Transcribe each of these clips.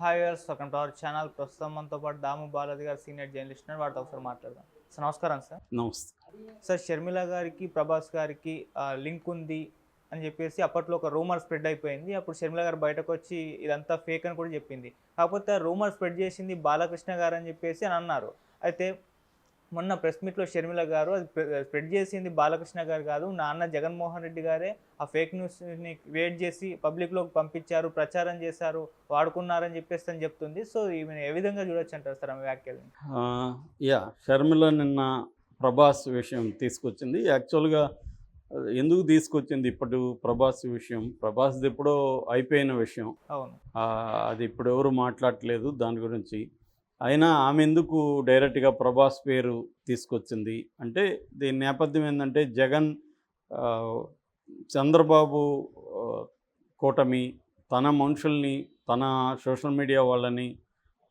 Hi viewers, welcome to our channel. ప్రస్తుతం మనతో పాటు దాము బాలాజీ గారు సీనియర్ జర్నలిస్ట్ ఉన్నారు. వాటితో ఒకసారి మాట్లాడదాం. సార్ నమస్కారం. సార్ నమస్తే. సార్ షర్మిల గారికి ప్రభాస్ గారికి లింక్ ఉంది అని చెప్పేసి అప్పట్లో ఒక రూమర్ స్ప్రెడ్ అయిపోయింది. అప్పుడు షర్మిల గారు బయటకు వచ్చి ఇదంతా ఫేక్ అని కూడా చెప్పింది. కాకపోతే రూమర్ స్ప్రెడ్ చేసింది బాలకృష్ణ గారు అని చెప్పేసి అని అన్నారు. అయితే మొన్న ప్రెస్ మీట్లో షర్మిల గారు అది స్ప్రెడ్ చేసింది బాలకృష్ణ గారు కాదు, నాన్న జగన్మోహన్ రెడ్డి గారే ఆ ఫేక్ న్యూస్ని క్రియేట్ చేసి పబ్లిక్లోకి పంపించారు, ప్రచారం చేశారు, వాడుకున్నారని చెప్పేసి అని చెప్తుంది. సో ఈమెను ఏ విధంగా చూడొచ్చు అంటారు సార్ ఆమె వ్యాఖ్యల్ని? షర్మిల నిన్న ప్రభాస్ విషయం తీసుకొచ్చింది. యాక్చువల్గా ఎందుకు తీసుకొచ్చింది ఇప్పుడు ప్రభాస్ విషయం? ప్రభాస్ది ఎప్పుడో అయిపోయిన విషయం. అవును. అది ఇప్పుడు ఎవరు మాట్లాడట్లేదు దాని గురించి. అయినా ఆమె ఎందుకు డైరెక్ట్గా ప్రభాస్ పేరు తీసుకొచ్చింది అంటే దీని నేపథ్యం ఏంటంటే జగన్ ఆ, చంద్రబాబు ఆ, కూటమి తన మనుషుల్ని, తన సోషల్ మీడియా వాళ్ళని,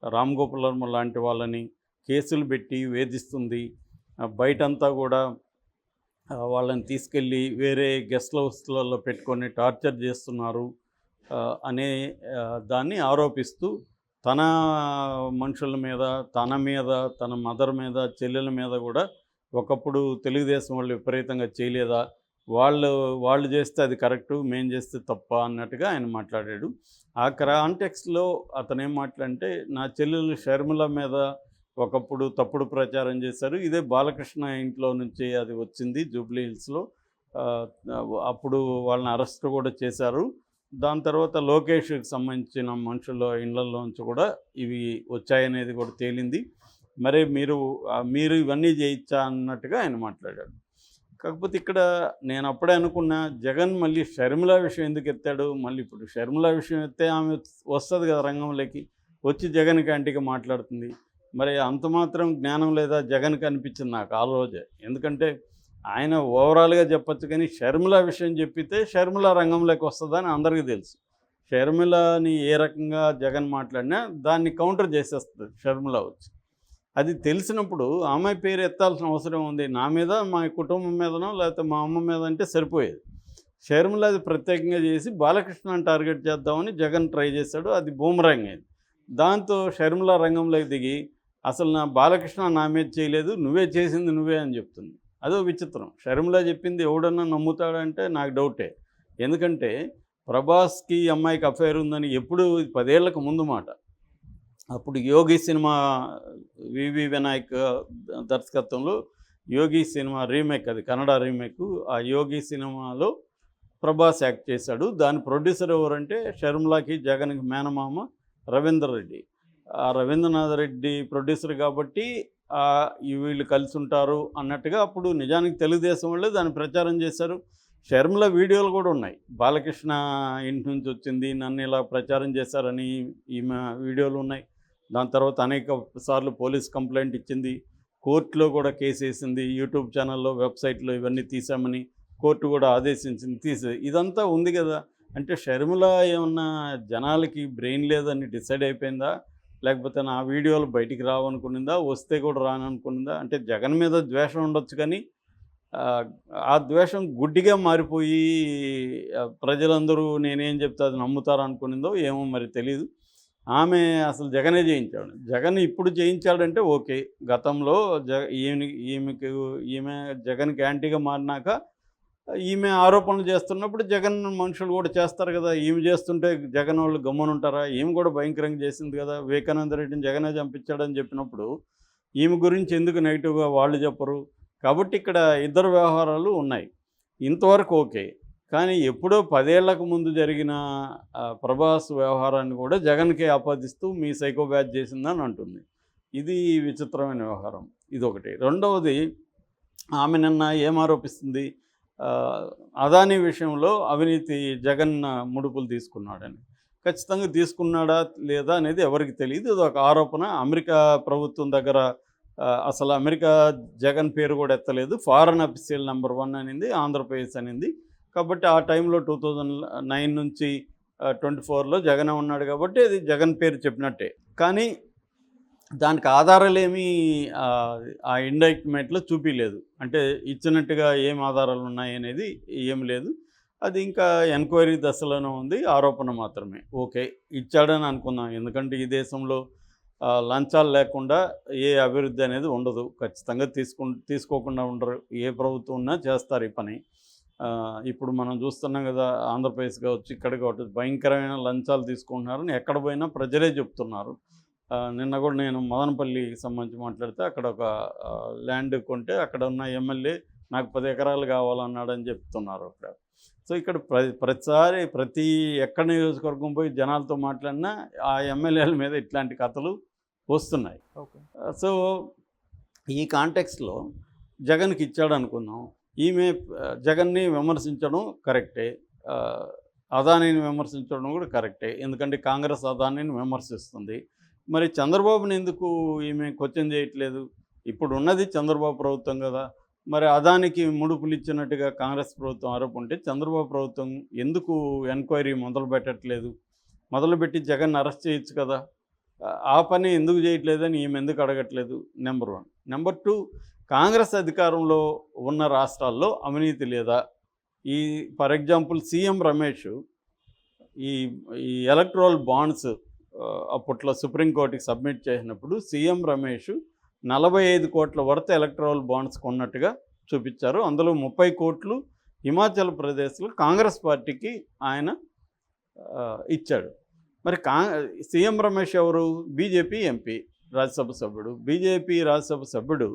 రామ్ గోపాల్ వర్మ లాంటి వాళ్ళని కేసులు పెట్టి వేధిస్తుంది. బయటంతా కూడా వాళ్ళని తీసుకెళ్ళి వేరే గెస్ట్ హౌస్లలో పెట్టుకొని టార్చర్ చేస్తున్నారు అనే దాన్ని ఆరోపిస్తూ తన మనుషుల మీద, తన మీద, తన మదర్ మీద, చెల్లెల మీద కూడా ఒకప్పుడు తెలుగుదేశం వాళ్ళు విపరీతంగా చేయలేదా, వాళ్ళు చేస్తే అది కరెక్టు, మేం చేస్తే తప్ప అన్నట్టుగా ఆయన మాట్లాడాడు. ఆ కాంటెక్స్లో అతను ఏం మాట్లాడంటే, నా చెల్లెలు షర్మిల మీద ఒకప్పుడు తప్పుడు ప్రచారం చేశారు, ఇదే బాలకృష్ణ ఇంట్లో నుంచి అది వచ్చింది జూబ్లీ హిల్స్లో, అప్పుడు వాళ్ళని అరెస్ట్ కూడా చేశారు. దాని తర్వాత లోకేష్కి సంబంధించిన మనుషుల ఇళ్లలోంచి కూడా ఇవి వచ్చాయనేది కూడా తేలింది. మరి మీరు ఇవన్నీ చేయించా అన్నట్టుగా ఆయన మాట్లాడాడు. కాకపోతే ఇక్కడ నేను అప్పుడే అనుకున్నా, జగన్ మళ్ళీ షర్మిల విషయం ఎందుకు ఎత్తాడు? మళ్ళీ ఇప్పుడు షర్మిల విషయం ఎత్తే ఆమె వస్తుంది కదా రంగంలోకి, వచ్చి జగన్ క్యాంటీగా మాట్లాడుతుంది. మరి అంత మాత్రం జ్ఞానం లేదా జగన్కి అనిపించింది నాకు ఆ రోజే. ఎందుకంటే ఆయన ఓవరాల్గా చెప్పచ్చు, కానీ షర్మిల విషయం చెప్పితే షర్మిల రంగంలోకి వస్తుందని అందరికీ తెలుసు. షర్మిలని ఏ రకంగా జగన్ మాట్లాడినా దాన్ని కౌంటర్ చేసేస్తుంది షర్మిల వచ్చి. అది తెలిసినప్పుడు ఆమె పేరు ఎత్తాల్సిన అవసరం ఉంది. నా మీద, మా కుటుంబం మీదనో లేకపోతే మా అమ్మ మీద అంటే సరిపోయేది. షర్మిల అది ప్రత్యేకంగా చేసి బాలకృష్ణని టార్గెట్ చేద్దామని జగన్ ట్రై చేశాడు. అది బూమరాంగ్ అయింది. దాంతో షర్మిల రంగంలోకి దిగి అసలు బాలకృష్ణ నా మీద చేయలేదు, నువ్వే చేసింది నువ్వే అని చెప్తుంది. అదో విచిత్రం. షర్మిల చెప్పింది ఎవడన్నా నమ్ముతాడంటే నాకు డౌటే. ఎందుకంటే ప్రభాస్కి అమ్మాయికి అఫైర్ ఉందని ఎప్పుడు 10 ఏళ్లకు ముందు మాట. అప్పుడు యోగి సినిమా, వివి వినాయక్ దర్శకత్వంలో యోగి సినిమా రీమేక్, అది కన్నడ రీమేక్. ఆ యోగి సినిమాలో ప్రభాస్ యాక్ట్ చేశాడు. దాని ప్రొడ్యూసర్ ఎవరంటే షర్మిలకి జగన్కి మేనమామ రవీందర్ రెడ్డి. ఆ రవీంద్రనాథ్ రెడ్డి ప్రొడ్యూసర్ కాబట్టి వీళ్ళు కలిసి ఉంటారు అన్నట్టుగా అప్పుడు నిజానికి తెలుగుదేశం వాళ్ళే దాన్ని ప్రచారం చేశారు. షర్మిల వీడియోలు కూడా ఉన్నాయి. బాలకృష్ణ ఇంటి నుంచి వచ్చింది, నన్ను ఇలా ప్రచారం చేశారని ఈమె వీడియోలు ఉన్నాయి. దాని తర్వాత అనేక సార్లు పోలీస్ కంప్లైంట్ ఇచ్చింది, కోర్టులో కూడా కేసు వేసింది, యూట్యూబ్ ఛానల్లో, వెబ్సైట్లో ఇవన్నీ తీసామని కోర్టు కూడా ఆదేశించింది, ఇదంతా ఉంది కదా. అంటే షర్మిల ఏమన్నా జనాలకి బ్రెయిన్ లేదని డిసైడ్ అయిపోయిందా, లేకపోతే నా వీడియోలు బయటికి రావనుకునిందా, వస్తే కూడా రాననుకునిందా? అంటే జగన్ మీద ద్వేషం ఉండొచ్చు, కానీ ఆ ద్వేషం గుడ్డిగా మారిపోయి ప్రజలందరూ నేనేం చెప్తే అది నమ్ముతారు అనుకునిందో ఏమో మరి తెలీదు. ఆమె అసలు జగనే చేయించాడు. జగన్ ఇప్పుడు చేయించాడంటే ఓకే. గతంలో ఈమె జగన్కి యాంటీగా మారినాక ఈమె ఆరోపణలు చేస్తున్నప్పుడు జగన్ మనుషులు కూడా చేస్తారు కదా. ఈమె చేస్తుంటే జగన్ వాళ్ళు గమ్మునుంటారా? ఈమె కూడా భయంకరంగా చేసింది కదా. వివేకానంద రెడ్డిని జగనే చంపించాడని చెప్పినప్పుడు ఈమె గురించి ఎందుకు నెగిటివ్గా వాళ్ళు చెప్పరు? కాబట్టి ఇక్కడ ఇద్దరు వ్యవహారాలు ఉన్నాయి. ఇంతవరకు ఓకే. కానీ ఎప్పుడో 10 ఏళ్లకు ముందు జరిగిన ప్రభాస్ వ్యవహారాన్ని కూడా జగన్కే ఆపాదిస్తూ మీ సైకో బ్యాచ్ చేసిందని అంటుంది. ఇది విచిత్రమైన వ్యవహారం. ఇదొకటి. రెండవది, ఆమె నిన్న ఏం ఆరోపిస్తుంది, అదానీ విషయంలో అవినీతి జగన్ ముడుపులు తీసుకున్నాడని. ఖచ్చితంగా తీసుకున్నాడా లేదా అనేది ఎవరికి తెలియదు. ఇది ఒక ఆరోపణ. అమెరికా ప్రభుత్వం దగ్గర అసలు అమెరికా జగన్ పేరు కూడా ఎత్తలేదు. ఫారెన్ అఫీషియల్ నెంబర్ 1 అనింది, ఆంధ్రప్రదేశ్ అనింది. కాబట్టి ఆ టైంలో 2009 నుంచి 24లో జగనే ఉన్నాడు కాబట్టి అది జగన్ పేరు చెప్పినట్టే. కానీ దానికి ఆధారాలేమీ ఆ ఇండైట్మెంట్లో చూపించలేదు. అంటే ఇచ్చినట్టుగా ఏం ఆధారాలు ఉన్నాయి అనేది ఏం లేదు. అది ఇంకా ఎంక్వైరీ దశలోనే ఉంది, ఆరోపణ మాత్రమే. ఓకే, ఇచ్చాడని అనుకుందాం. ఎందుకంటే ఈ దేశంలో లంచాలు లేకుండా ఏ అభివృద్ధి అనేది ఉండదు. ఖచ్చితంగా తీసుకోకుండా ఉండరు. ఏ ప్రభుత్వం ఉన్నా చేస్తారు ఈ పని. ఇప్పుడు మనం చూస్తున్నాం కదా, ఆంధ్రప్రదేశ్ కావచ్చు, ఇక్కడ కావచ్చు, భయంకరమైన లంచాలు తీసుకుంటున్నారని ఎక్కడ పోయినా ప్రజలే చెప్తున్నారు. నిన్న కూడా నేను మదనపల్లికి సంబంధించి మాట్లాడితే అక్కడ ఒక ల్యాండ్ కొంటే అక్కడ ఉన్న ఎమ్మెల్యే నాకు 10 ఎకరాలు కావాలన్నాడని చెప్తున్నారు అక్కడ. సో ఇక్కడ ప్రతిసారి ఎక్కడ నియోజకవర్గం పోయి జనాలతో మాట్లాడినా ఆ ఎమ్మెల్యేల మీద ఇట్లాంటి కథలు వస్తున్నాయి. ఓకే. సో ఈ కాంటెక్స్లో జగన్కి ఇచ్చాడు అనుకుందాం. ఈమె జగన్ని విమర్శించడం కరెక్టే, అదానీని విమర్శించడం కూడా కరెక్టే. ఎందుకంటే కాంగ్రెస్ అదానీని విమర్శిస్తుంది. మరి చంద్రబాబుని ఎందుకు ఈమె క్వశ్చన్ చేయట్లేదు? ఇప్పుడు ఉన్నది చంద్రబాబు ప్రభుత్వం కదా. మరి అదానికి ముడుపులు ఇచ్చినట్టుగా కాంగ్రెస్ ప్రభుత్వం ఆరోపంటే చంద్రబాబు ప్రభుత్వం ఎందుకు ఎంక్వైరీ మొదలు పెట్టట్లేదు? మొదలుపెట్టి జగన్ అరెస్ట్ చేయొచ్చు కదా. ఆ పని ఎందుకు చేయట్లేదని ఈమె ఎందుకు అడగట్లేదు? నెంబర్ 1. నెంబర్ 2, కాంగ్రెస్ అధికారంలో ఉన్న రాష్ట్రాల్లో అవినీతి లేదా? ఫర్ ఎగ్జాంపుల్ సీఎం రమేష్ ఈ ఎలక్ట్రల్ బాండ్స్ అప్పట్లో సుప్రీంకోర్టుకి సబ్మిట్ చేసినప్పుడు సీఎం రమేష్ 45 కోట్ల వర్త్ ఎలక్ట్రల్ బాండ్స్ కొన్నట్టుగా చూపించారు. అందులో 30 కోట్లు హిమాచల్ ప్రదేశ్లో కాంగ్రెస్ పార్టీకి ఆయన ఇచ్చాడు. మరి సీఎం రమేష్ ఎవరు? బీజేపీ ఎంపీ, రాజ్యసభ సభ్యుడు. బీజేపీ రాజ్యసభ సభ్యుడు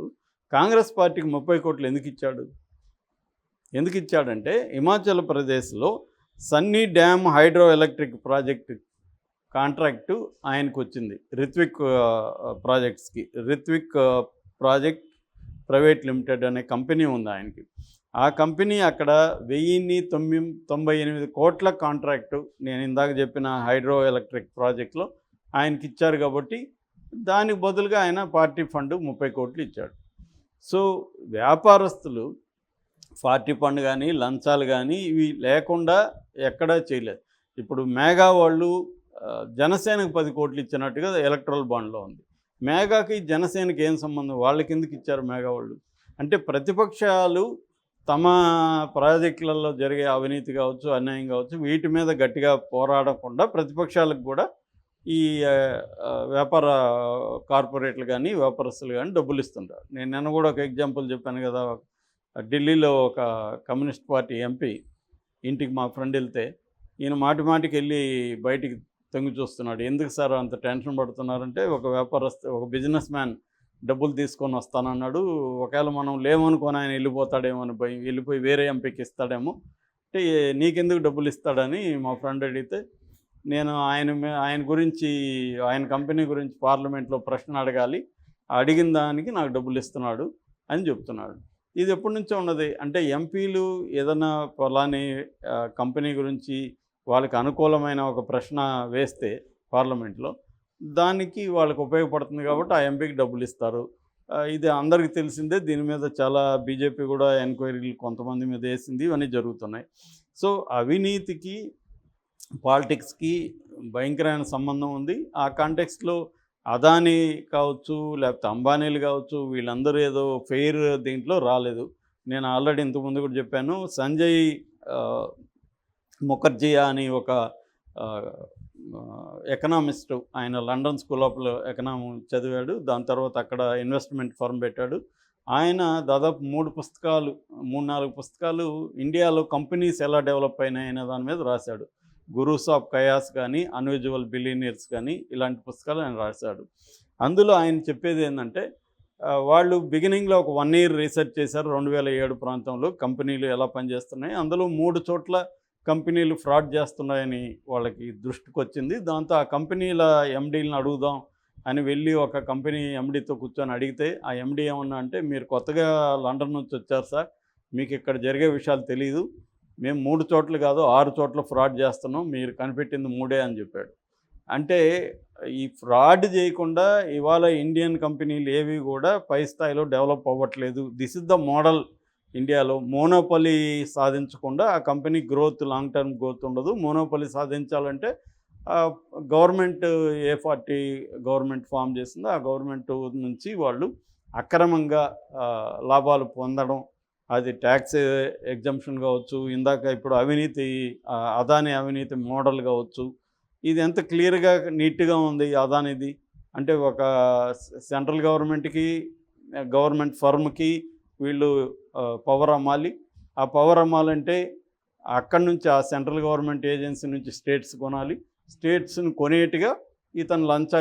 కాంగ్రెస్ పార్టీకి 30 కోట్లు ఎందుకు ఇచ్చాడంటే హిమాచల్ ప్రదేశ్లో Sunny dam hydro electric project contract ఆయనకు వచ్చింది. రిత్విక్ ప్రాజెక్ట్ ప్రైవేట్ లిమిటెడ్ అనే కంపెనీ ఉంది ఆయనకి. ఆ కంపెనీ అక్కడ 1098 కోట్ల కాంట్రాక్టు నేను ఇందాక చెప్పిన హైడ్రో ఎలక్ట్రిక్ ప్రాజెక్ట్లో ఆయనకి ఇచ్చారు. కాబట్టి దానికి బదులుగా ఆయన పార్టీ ఫండ్ 30 కోట్లు ఇచ్చాడు. సో వ్యాపారస్తులు పార్టీ ఫండ్ కానీ లంచాలు కానీ ఇవి లేకుండా ఎక్కడా చేయలేదు. ఇప్పుడు మేఘా వాళ్ళు జనసేనకు 10 కోట్లు ఇచ్చినట్టుగా ఎలక్ట్రల్ బాండ్లో ఉంది. మేఘాకి జనసేనకి ఏం సంబంధం? వాళ్ళకి ఎందుకు ఇచ్చారు మేఘా వాళ్ళు? అంటే ప్రతిపక్షాలు తమ ప్రాజెక్టులలో జరిగే అవినీతి కావచ్చు, అన్యాయం కావచ్చు, వీటి మీద గట్టిగా పోరాడకుండా ప్రతిపక్షాలకు కూడా ఈ వ్యాపార కార్పొరేట్లు కానీ వ్యాపారస్తులు కానీ డబ్బులు ఇస్తుంటారు. నేను నిన్న కూడా ఒక ఎగ్జాంపుల్ చెప్పాను కదా. ఢిల్లీలో ఒక కమ్యూనిస్ట్ పార్టీ ఎంపీ ఇంటికి మా ఫ్రెండ్ వెళ్తే ఈయన మాటికి వెళ్ళి బయటికి తొంగి చూస్తున్నాడు. ఎందుకు సార్ అంత టెన్షన్ పడుతున్నారంటే ఒక బిజినెస్ మ్యాన్ డబ్బులు తీసుకొని వస్తానన్నాడు. ఒకవేళ మనం లేమనుకొని ఆయన వెళ్ళిపోతాడేమో అని భయం, వెళ్ళిపోయి వేరే ఎంపీకి ఇస్తాడేమో, అంటే నీకెందుకు డబ్బులు ఇస్తాడని మా ఫ్రెండ్ అడిగితే నేను ఆయన గురించి, ఆయన కంపెనీ గురించి పార్లమెంట్లో ప్రశ్న అడగాలి, అడిగిన దానికి నాకు డబ్బులు ఇస్తున్నాడు అని చెప్తున్నాడు. ఇది ఎప్పటి నుంచో ఉన్నది. అంటే ఎంపీలు ఏదైనా ఫలాని కంపెనీ గురించి వాళ్ళకి అనుకూలమైన ఒక ప్రశ్న వేస్తే పార్లమెంట్లో దానికి వాళ్ళకి ఉపయోగపడుతుంది కాబట్టి ఆ ఎంపీకి డబ్బులు ఇస్తారు. ఇది అందరికీ తెలిసిందే. దీని మీద చాలా బీజేపీ కూడా ఎంక్వైరీలు కొంతమంది మీద వేసింది. ఇవన్నీ జరుగుతున్నాయి. సో అవినీతికి పాలిటిక్స్కి భయంకరమైన సంబంధం ఉంది. ఆ కాంటెక్స్ట్లో అదానీ కావచ్చు, లేకపోతే అంబానీలు కావచ్చు, వీళ్ళందరూ ఏదో ఫెయిర్ దీంట్లో రాలేదు. నేను ఆల్రెడీ ఇంతకుముందు కూడా చెప్పాను. సంజయ్ ముఖర్జియా అని ఒక ఎకనామిస్టు, ఆయన లండన్ స్కూల్ ఆఫ్ ఎకనామిక్స్ చదివాడు. దాని తర్వాత అక్కడ ఇన్వెస్ట్మెంట్ ఫర్మ్ పెట్టాడు. ఆయన దాదాపు 3-4 పుస్తకాలు ఇండియాలో కంపెనీస్ ఎలా డెవలప్ అయినాయి అనే దాని మీద రాశాడు. గురూస్ ఆఫ్ కయాస్ కానీ, అన్యూజువల్ బిలియనీర్స్ కానీ, ఇలాంటి పుస్తకాలు ఆయన రాశాడు. అందులో ఆయన చెప్పేది ఏంటంటే వాళ్ళు బిగినింగ్లో ఒక 1 year రీసెర్చ్ చేశారు 2007 ప్రాంతంలో కంపెనీలు ఎలా పనిచేస్తున్నాయి. అందులో 3 చోట్ల కంపెనీలు ఫ్రాడ్ చేస్తున్నాయని వాళ్ళకి దృష్టికి వచ్చింది. దాంతో ఆ కంపెనీల ఎండీలను అడుగుదాం అని వెళ్ళి ఒక కంపెనీ ఎండీతో కూర్చొని అడిగితే ఆ ఎండీ ఏమన్నా అంటే, మీరు కొత్తగా లండన్ నుంచి వచ్చారు సార్, మీకు ఇక్కడ జరిగే విషయాలు తెలియదు, మేము 3 చోట్ల కాదు 6 చోట్ల ఫ్రాడ్ చేస్తున్నాం, మీరు కనిపెట్టింది 3 అని చెప్పాడు. అంటే ఈ ఫ్రాడ్ చేయకుండా ఇవాళ ఇండియన్ కంపెనీలు ఏవి కూడా పై స్థాయిలో డెవలప్ అవ్వట్లేదు. This is the model. ఇండియాలో మోనోపలి సాధించకుండా ఆ company growth, long term growth ఉండదు. మోనోపలి సాధించాలంటే గవర్నమెంట్, ఏ పార్టీ గవర్నమెంట్ ఫామ్ చేసిందో ఆ గవర్నమెంట్ నుంచి వాళ్ళు అక్రమంగా లాభాలు పొందడం, అది ట్యాక్స్ ఎగ్జంప్షన్ కావచ్చు, ఇందాక ఇప్పుడు అవినీతి అదాని అవినీతి మోడల్ కావచ్చు, ఇది ఎంత క్లియర్గా నీట్గా ఉంది అదానిది. అంటే ఒక సెంట్రల్ గవర్నమెంట్కి గవర్నమెంట్ ఫర్మ్కి వీళ్ళు పవర్ అమ్మాలి. ఆ పవర్ అమ్మాలంటే అక్కడి నుంచి ఆ సెంట్రల్ గవర్నమెంట్ ఏజెన్సీ నుంచి స్టేట్స్ కొనాలి. స్టేట్స్ని కొనేట్టుగా ఇతను లంచాలు